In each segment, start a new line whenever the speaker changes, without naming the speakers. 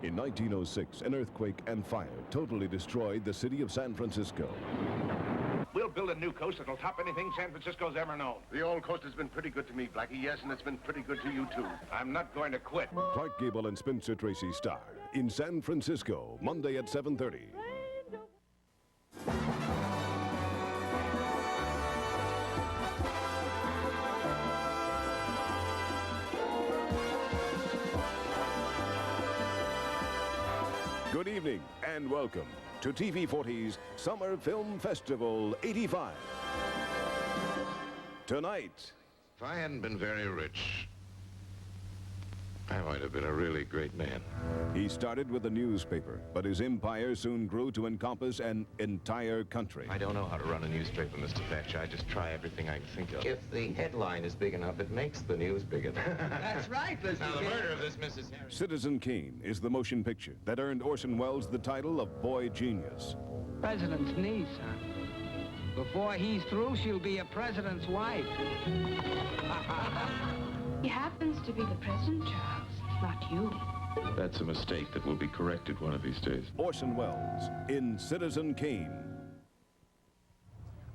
In 1906, an earthquake and fire totally destroyed the city of San Francisco.
We'll build a new coast that'll top anything San Francisco's ever known.
The old coast has been pretty good to me, Blackie, yes, and it's been pretty good to you, too.
I'm not going to quit.
Clark Gable and Spencer Tracy star in San Francisco, Monday at 7:30. Good evening and welcome to TV40's Summer Film Festival 85. Tonight,
if I hadn't been very rich, I might have been a really great man.
he started with a newspaper, but his empire soon grew to encompass an entire country.
I don't know how to run a newspaper, Mr. Thatcher. I just try everything I can think of. If the headline is big enough, it makes the news big enough.
That's right, Mr.
Now, the
Kane.
murder of this Mrs. Harris.
Citizen Kane is the motion picture that earned Orson Welles the title of Boy Genius.
President's niece, huh? Before he's through, she'll be a president's wife.
He happens to be the president, Charles, not you.
That's a mistake that will be corrected one of these days.
Orson Welles in Citizen Kane.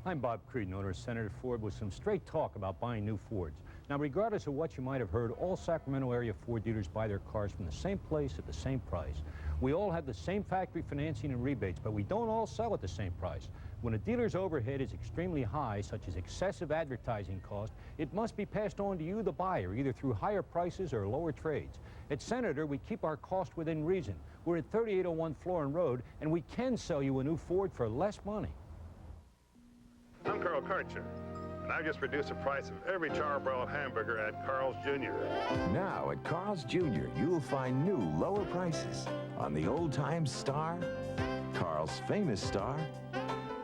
I'm Bob Creedon, owner of Senator Ford, with some straight talk about buying new Fords. Now, regardless of what you might have heard, all Sacramento area Ford dealers buy their cars from the same place at the same price. We all have the same factory financing and rebates, but we don't all sell at the same price. When a dealer's overhead is extremely high, such as excessive advertising cost, it must be passed on to you, the buyer, either through higher prices or lower trades. At Senator, we keep our cost within reason. We're at 3801 Florin Road, and we can sell you a new Ford for less money.
I'm Carl Karcher, and I've just reduced the price of every charbroiled hamburger at Carl's Jr.
Now at Carl's Jr., you'll find new lower prices on the Old Time Star, Carl's Famous Star,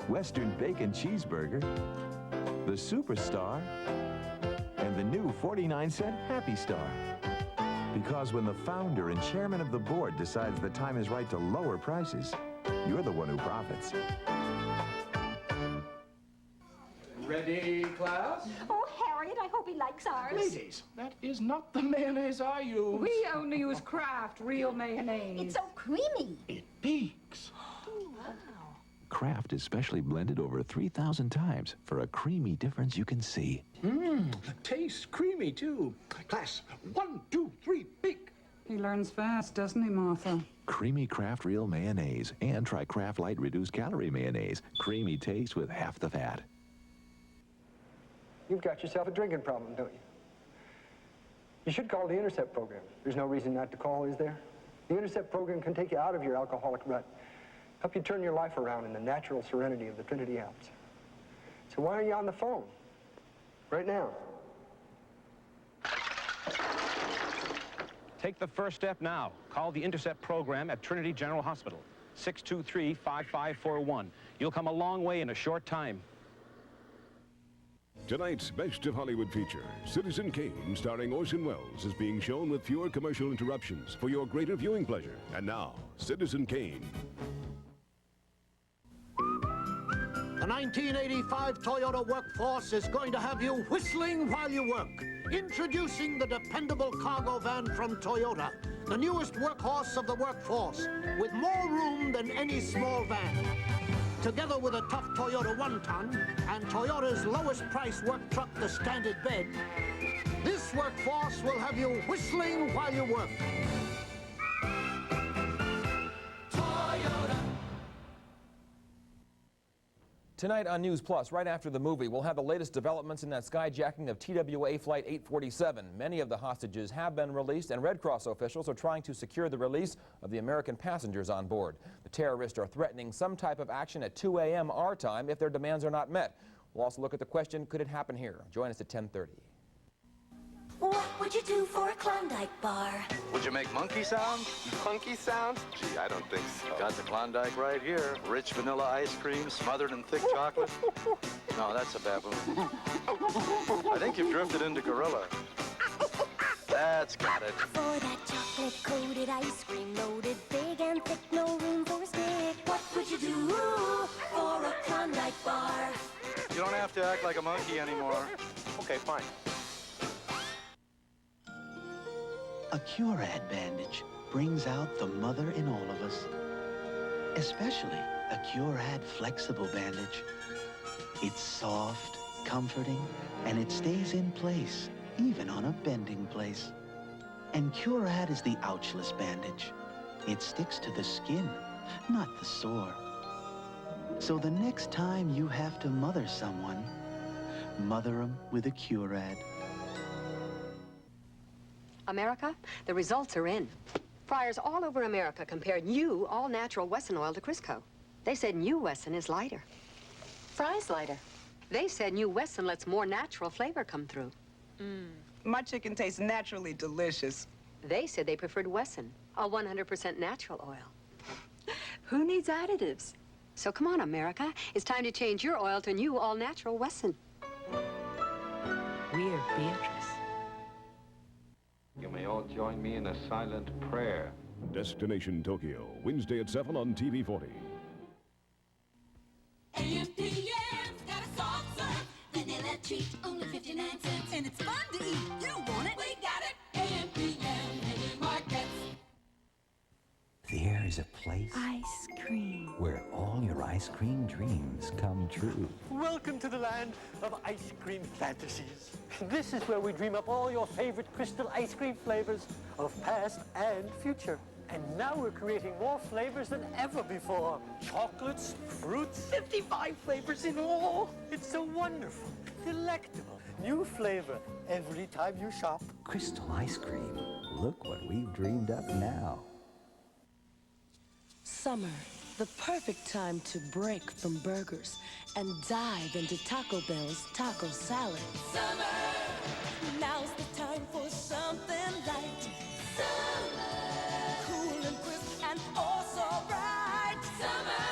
Western Bacon Cheeseburger, the Superstar, and the new 49-cent Happy Star. Because when the founder and chairman of the board decides the time is right to lower prices, you're the one who profits.
Ready, class?
Oh, Harriet, I hope he likes ours.
Ladies, that is not the mayonnaise I use.
We only use Kraft real mayonnaise.
It's so creamy.
It peaks.
Kraft is specially blended over 3,000 times for a creamy difference you can see.
Tastes creamy, too. Class, 1, 2, 3, peak.
He learns fast, doesn't he, Martha?
Creamy Kraft Real Mayonnaise. And try Kraft Light Reduced Calorie Mayonnaise. Creamy taste with half the fat.
You've got yourself a drinking problem, don't you? You should call the Intercept program. There's no reason not to call, is there? The Intercept program can take you out of your alcoholic rut, help you turn your life around in the natural serenity of the Trinity Alps. So why are you on the phone? Right now.
Take the first step now. Call the Intercept program at Trinity General Hospital. 623-5541. You'll come a long way in a short time.
Tonight's Best of Hollywood feature, Citizen Kane, starring Orson Welles, is being shown with fewer commercial interruptions for your greater viewing pleasure. And now, Citizen Kane.
The 1985 Toyota workforce is going to have you whistling while you work. Introducing the dependable cargo van from Toyota, the newest workhorse of the workforce, with more room than any small van. Together with a tough Toyota 1-ton and Toyota's lowest price work truck, the Standard Bed, this workforce will have you whistling while you work.
Toyota. Tonight on News Plus, right after the movie, we'll have the latest developments in that skyjacking of TWA Flight 847. Many of the hostages have been released, and Red Cross officials are trying to secure the release of the American passengers on board. The terrorists are threatening some type of action at 2 a.m. our time if their demands are not met. We'll also look at the question, could it happen here? Join us at 10:30.
What would you do for a Klondike bar?
Would you make monkey sounds? Monkey sounds? Gee, I don't think so. Got the Klondike right here. Rich vanilla ice cream smothered in thick chocolate. No, that's a baboon. I think you've drifted into gorilla. That's got it.
For that chocolate-coated ice cream, loaded big and thick, no room for a stick. What would you do for a Klondike bar?
You don't have to act like a monkey anymore. Okay, fine.
A Curad bandage. brings out the mother in all of us. Especially a Curad flexible bandage. It's soft, comforting, and it stays in place, even on a bending place. And Curad is the ouchless bandage. It sticks to the skin, not the sore. So the next time you have to mother someone, mother 'em with a Curad.
America, the results are in. Friars all over America compared new all-natural Wesson oil to Crisco. They said new Wesson is lighter. Fry's lighter. They said new Wesson lets more natural flavor come through.
My chicken tastes naturally delicious.
They said they preferred Wesson, a 100% natural oil. Who needs additives? So come on, America. It's time to change your oil to new all-natural Wesson.
We're Beatrice.
You may all join me in a silent prayer.
Destination Tokyo, Wednesday at 7 on TV 40.
AMPM's got a soft serve vanilla treat, only 59 cents. And it's fun to eat. You want it? We got it. AMPM Mini Markets.
There is a place
Ice cream.
where all your ice cream dreams come true.
Welcome to the land of ice cream fantasies. This is where we dream up all your favorite crystal ice cream flavors of past and future. And now we're creating more flavors than ever before. Chocolates, fruits, 55 flavors in all. It's so wonderful, delectable, new flavor every time you shop.
Crystal ice cream. Look what we've dreamed up now.
Summer, the perfect time to break from burgers and dive into Taco Bell's taco salad.
Summer, now's the time for something light. Summer, cool and crisp and oh so bright. Summer,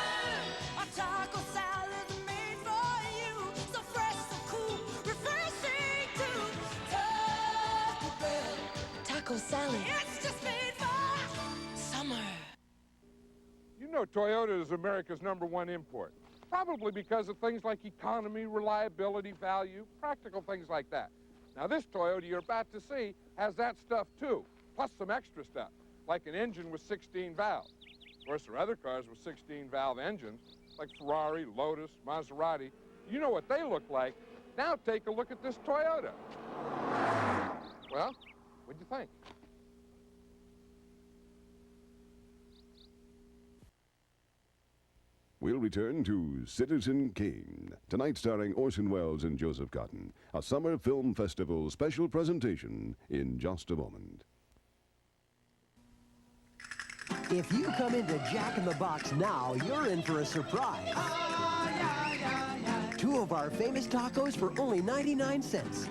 our taco salad's made for you. So fresh, so cool, refreshing too. Taco Bell.
Taco salad.
It's just made for
summer.
You know Toyota is America's #1 import, probably because of things like economy, reliability, value, practical things like that. Now this Toyota you're about to see has that stuff too, plus some extra stuff, like an engine with 16 valves. Of course, there are other cars with 16-valve engines, like Ferrari, Lotus, Maserati. You know what they look like. Now take a look at this Toyota. Well, what'd you think?
We'll return to Citizen Kane, tonight starring Orson Welles and Joseph Cotten, a summer film festival special presentation in just a moment.
If you come into Jack in the Box now, you're in for a surprise. Two of our famous tacos for only 99 cents.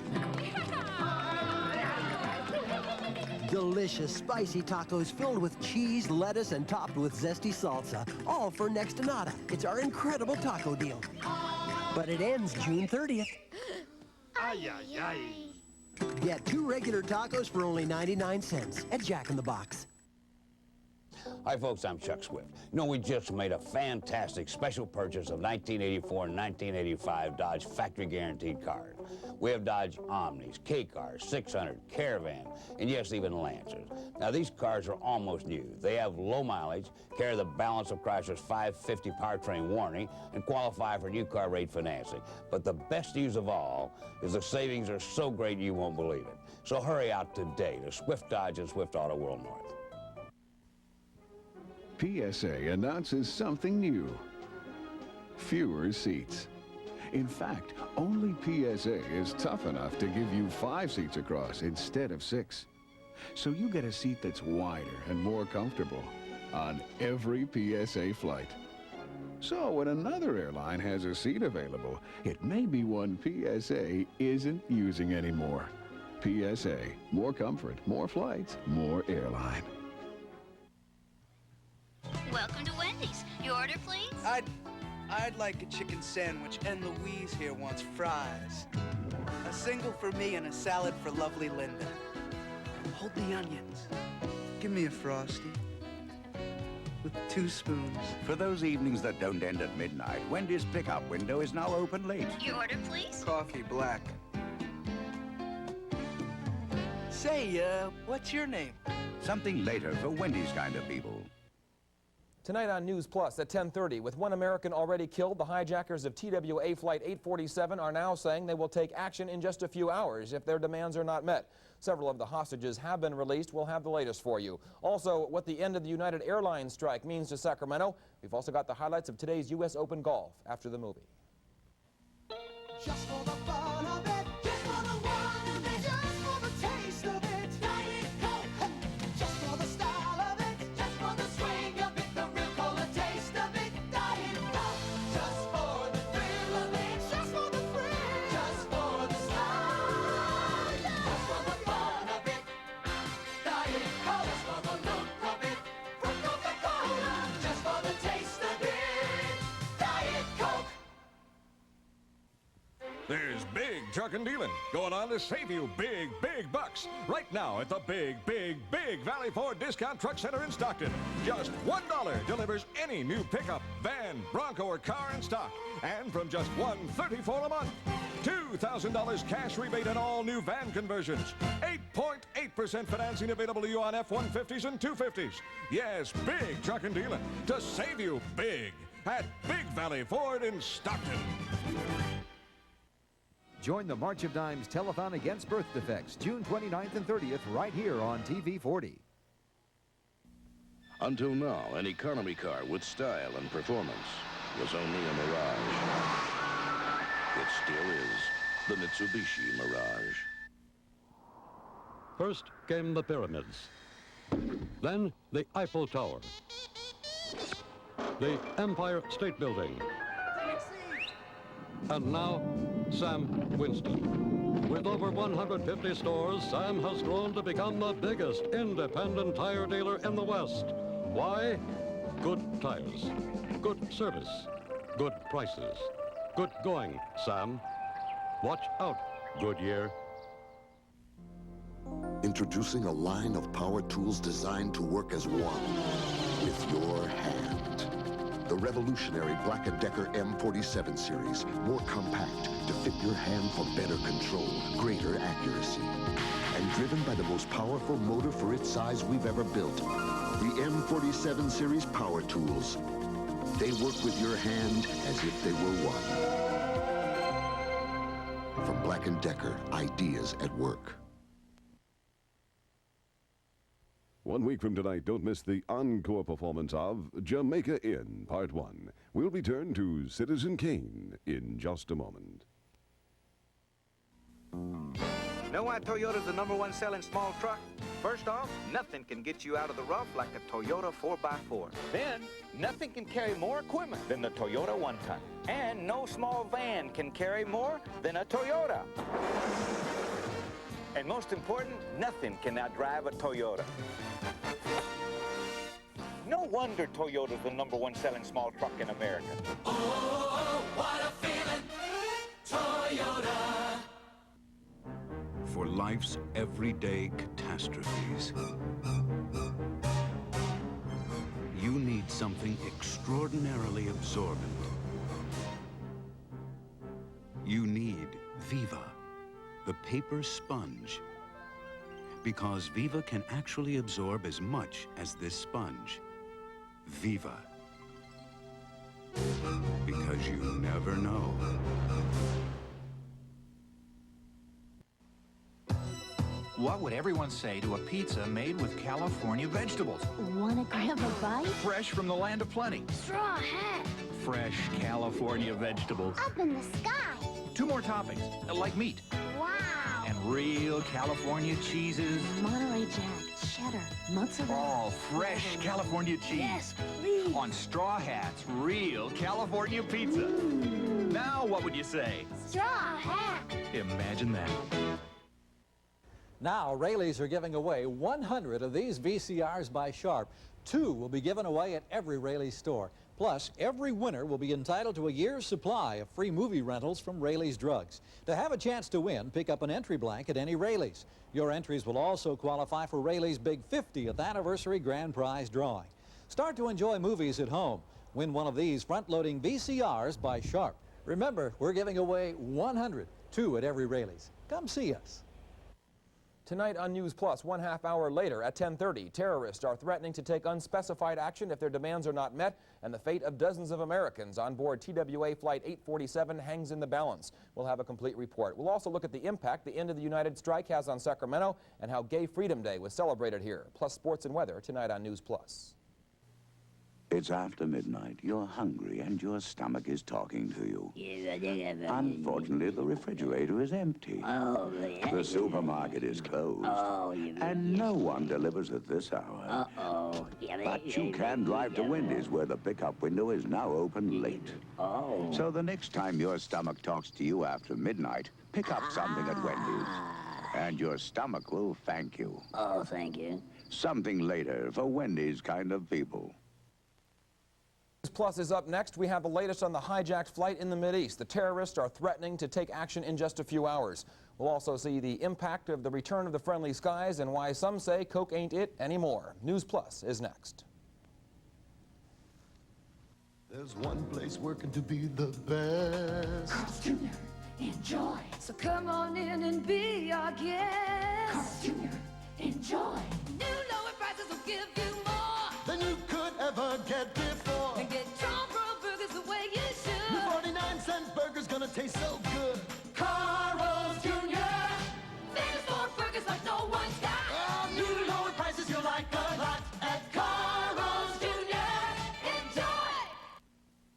Delicious, spicy tacos filled with cheese, lettuce, and topped with zesty salsa, all for next to nada. It's our incredible taco deal. But it ends June 30th.
Ay, ay, ay.
Get 2 regular tacos for only 99 cents at Jack in the Box.
Hi, folks, I'm Chuck Swift. You know, we just made a fantastic special purchase of 1984 and 1985 Dodge factory guaranteed cars. We have Dodge Omnis, K-Cars, 600, Caravan, and yes, even Lancers. Now, these cars are almost new. They have low mileage, carry the balance of Chrysler's 550 powertrain warranty, and qualify for new car rate financing. But the best news of all is the savings are so great you won't believe it. So hurry out today to Swift Dodge and Swift Auto World North.
PSA announces something new. Fewer seats. In fact, only PSA is tough enough to give you 5 seats across instead of 6. So you get a seat that's wider and more comfortable on every PSA flight. So when another airline has a seat available, it may be one PSA isn't using anymore. PSA, more comfort, more flights, more airline.
Welcome to Wendy's. Your order, please?
I'd like a chicken sandwich, and Louise here wants fries. A single for me and a salad for lovely Linda. Hold the onions. Give me a Frosty. With 2 spoons.
For those evenings that don't end at midnight, Wendy's pickup window is now open late.
Your order, please?
Coffee black. Say, what's your name?
Something later for Wendy's kind of people.
Tonight on News Plus at 10:30, with one American already killed, the hijackers of TWA Flight 847 are now saying they will take action in just a few hours if their demands are not met. Several of the hostages have been released. We'll have the latest for you. Also, what the end of the United Airlines strike means to Sacramento. We've also got the highlights of today's U.S. Open golf after the movie.
Just for the fun of it, just for the one of it, just for the taste of it, Diet Coke. Just for the style of it, just for the swing of it, the real cola taste of it, Diet Coke. Just for the thrill of it, just for the thrill, just for the style, just for the fun of it, Diet Coke. Just for the look of it, from Coca-Cola. Just for the taste of it, Diet Coke.
There's big trucking dealing going on to save you big bucks right now at the big Valley Ford Discount Truck Center in Stockton. Just $1 delivers any new pickup, van, Bronco, or car in stock. And from just $134 a month. $2,000 cash rebate on all new van conversions. 8.8% financing available to you on F-150s and 250s. Yes, big trucking dealing to save you big at Big Valley Ford in Stockton.
Join the March of Dimes telethon against birth defects, June 29th and 30th, right here on TV 40.
Until now, an economy car with style and performance was only a mirage. It still is the Mitsubishi Mirage.
First came the pyramids, then the Eiffel Tower, the Empire State Building, and now Sam Winston. With over 150 stores, Sam has grown to become the biggest independent tire dealer in the West. Why? Good tires, good service, good prices, good going, Sam. Watch out, Goodyear.
Introducing a line of power tools designed to work as one with your hand. The revolutionary Black & Decker M47 series, more compact to fit your hand for better control, greater accuracy. And driven by the most powerful motor for its size we've ever built, the M47 series power tools. They work with your hand as if they were one. From Black & Decker, ideas at work.
1 week from tonight, don't miss the encore performance of Jamaica Inn, Part 1. We'll return to Citizen Kane in just a moment.
Know why Toyota's the #1 selling small truck? First off, nothing can get you out of the rough like a Toyota 4x4. Then, nothing can carry more equipment than the Toyota 1-ton. And no small van can carry more than a Toyota. And most important, nothing can outdrive a Toyota. No wonder Toyota's the #1 selling small truck in America.
Oh, what a feeling, Toyota.
For life's everyday catastrophes, you need something extraordinarily absorbent. You need Viva, the paper sponge. Because Viva can actually absorb as much as this sponge. Viva. Because you never know.
What would everyone say to a pizza made with California vegetables?
Wanna grab a bite?
Fresh from the land of plenty.
Straw hat.
Fresh California vegetables.
Up in the sky.
2 more toppings, like meat.
Wow.
And real California cheeses.
Monterey Jack, cheddar, mozzarella.
All fresh California cheese.
Yes, please.
On Straw Hat's real California pizza. Now what would you say?
Straw hat.
Imagine that.
Now, Rayleigh's are giving away 100 of these VCRs by Sharp. 2 will be given away at every Rayleigh's store. Plus, every winner will be entitled to a year's supply of free movie rentals from Rayleigh's Drugs. To have a chance to win, pick up an entry blank at any Rayleigh's. Your entries will also qualify for Rayleigh's big 50th anniversary grand prize drawing. Start to enjoy movies at home. Win one of these front-loading VCRs by Sharp. Remember, we're giving away 100, 2 at every Rayleigh's. Come see us.
Tonight on News Plus, 1/2 hour later at 10:30, terrorists are threatening to take unspecified action if their demands are not met, and the fate of dozens of Americans on board TWA Flight 847 hangs in the balance. We'll have a complete report. We'll also look at the impact the end of the United strike has on Sacramento and how Gay Freedom Day was celebrated here. Plus sports and weather tonight on News Plus.
It's after midnight. You're hungry and your stomach is talking to you. Unfortunately, the refrigerator is empty. The supermarket is closed. And no one delivers at this hour. But you can drive to Wendy's, where the pickup window is now open late. So the next time your stomach talks to you after midnight, pick up something at Wendy's. And your stomach will thank you.
Oh, thank you.
Something later for Wendy's kind of people.
News Plus is up next. We have the latest on the hijacked flight in the Mideast. The terrorists are threatening to take action in just a few hours. We'll also see the impact of the return of the friendly skies and why some say Coke ain't it anymore. News Plus is next.
There's one place working to be the best.
Carl's Jr. Enjoy. So come on in and be our guest. Carl's Jr. Enjoy. New lower prices will give you more
than you could ever get before.
And get Trump burgers the way you should.
New 49-cent burgers gonna taste so good.
Carl's Jr. There's more burgers like no one's got.
New lower prices you like a lot at
Carl's Jr. Enjoy.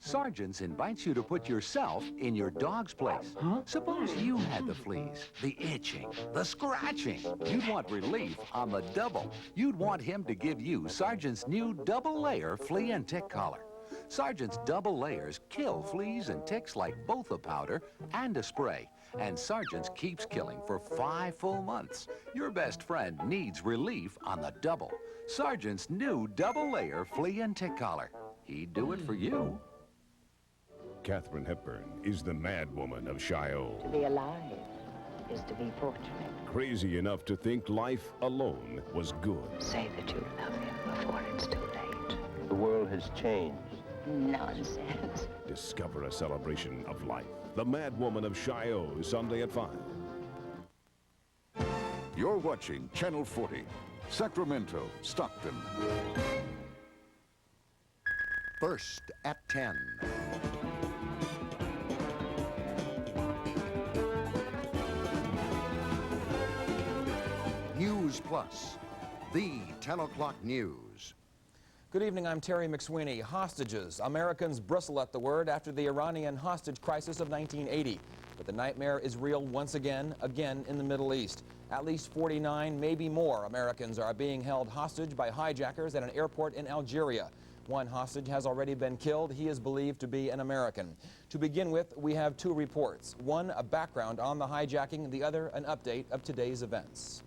Sargent's invites you to put yourself in your dog's place. Suppose you had the fleas, the itching, the scratching. You'd want relief on the double. You'd want him to give you Sargent's new double-layer flea and tick collar. Sargent's double layers kill fleas and ticks like both a powder and a spray. And Sargent's keeps killing for 5 full months. Your best friend needs relief on the double. Sargent's new double-layer flea and tick collar. He'd do it for you.
Katharine Hepburn is the mad woman of Shiloh.
To be alive is to be fortunate.
Crazy enough to think life alone was good.
Say that you love him before it's too late.
The world has changed.
Nonsense.
Discover a celebration of life. The Mad Woman of Shiloh, Sunday at 5.
You're watching Channel 40, Sacramento, Stockton.
First at 10. News Plus, the 10 o'clock news.
Good evening, I'm Terry McSweeney. Hostages. Americans bristle at the word after the Iranian hostage crisis of 1980. But the nightmare is real once again in the Middle East. At least 49, maybe more, Americans are being held hostage by hijackers at an airport in Algeria. One hostage has already been killed. He is believed to be an American. To begin with, we have 2 reports. One, a background on the hijacking, the other, an update of today's events.